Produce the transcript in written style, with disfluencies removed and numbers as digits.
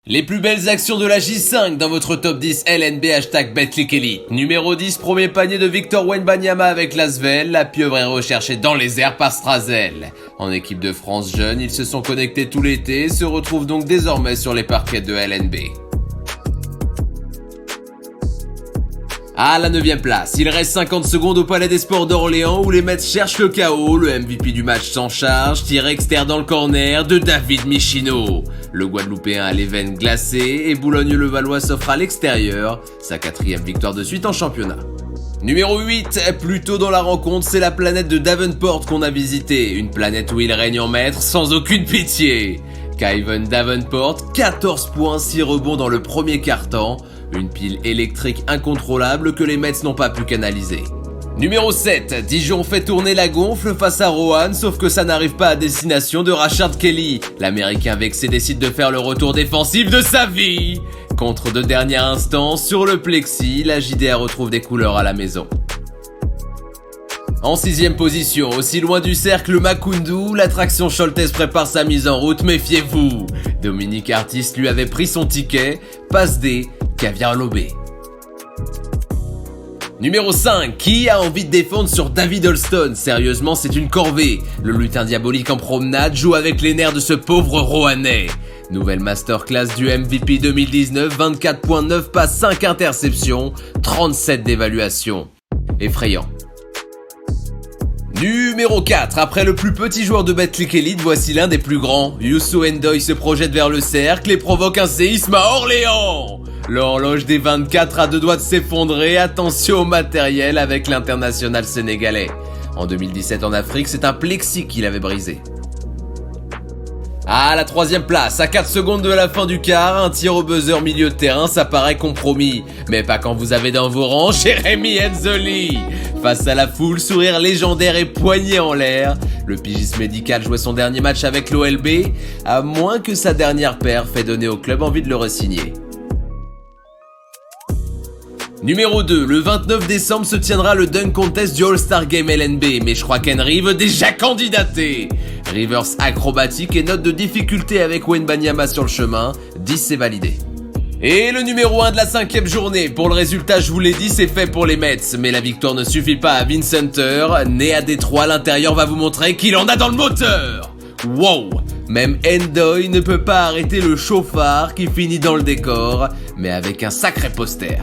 Les plus belles actions de la J5 dans votre top 10 LNB #BetClickElite. Numéro 10, premier panier de Victor Wembanyama avec l'Asvel. La pieuvre est recherchée dans les airs par Strazel. En équipe de France jeune, ils se sont connectés tout l'été et se retrouvent donc désormais sur les parquets de LNB. À la 9ème place, il reste 50 secondes au Palais des Sports d'Orléans où les Mets cherchent le chaos. Le MVP du match s'en charge, tir externe dans le corner de David Michino. Le Guadeloupéen a les veines glacées et Boulogne-le-Valois s'offre à l'extérieur sa 4e victoire de suite en championnat. Numéro 8, plus tôt dans la rencontre, c'est la planète de Davenport qu'on a visitée. Une planète où il règne en maître sans aucune pitié. Kayvon Davenport, 14 points, 6 rebonds dans le premier quart-temps. Une pile électrique incontrôlable que les Mets n'ont pas pu canaliser. Numéro 7, Dijon fait tourner la gonfle face à Roanne, sauf que ça n'arrive pas à destination de Rashard Kelly. L'Américain vexé décide de faire le retour défensif de sa vie. Contre de dernière instance, sur le plexi, la JDA retrouve des couleurs à la maison. En 6ème position, aussi loin du cercle Makoundou, l'attraction Scholtes prépare sa mise en route, méfiez-vous. Dominique Artiste lui avait pris son ticket, passe D, caviar lobé. Numéro 5, qui a envie de défendre sur David Holston? Sérieusement, c'est une corvée. Le lutin diabolique en promenade joue avec les nerfs de ce pauvre Roannais. Nouvelle masterclass du MVP 2019, 24.9 passes, 5 interceptions, 37 d'évaluation. Effrayant. Numéro 4, après le plus petit joueur de BetClickElite, voici l'un des plus grands. Youssou N'Doye se projette vers le cercle et provoque un séisme à Orléans. L'horloge des 24 a deux doigts de s'effondrer, attention au matériel avec l'international sénégalais. En 2017 en Afrique, c'est un plexi qu'il avait brisé. À la 3ème place, à 4 secondes de la fin du quart, un tir au buzzer milieu de terrain, ça paraît compromis. Mais pas quand vous avez dans vos rangs Jérémy Enzoli. Face à la foule, sourire légendaire et poignet en l'air. Le pigiste médical jouait son dernier match avec l'OLB, à moins que sa dernière perf ait donné au club envie de le re-signer. Numéro 2, le 29 décembre se tiendra le Dunk Contest du All-Star Game LNB, mais je crois qu'Henry veut déjà candidater. Rivers acrobatique et note de difficulté avec Wembanyama sur le chemin, 10 c'est validé. Et le numéro 1 de la 5e journée, pour le résultat je vous l'ai dit, c'est fait pour les Mets, mais la victoire ne suffit pas à Vince Hunter, né à Détroit, l'intérieur va vous montrer qu'il en a dans le moteur. Wow! Même N'Doye ne peut pas arrêter le chauffard qui finit dans le décor, mais avec un sacré poster.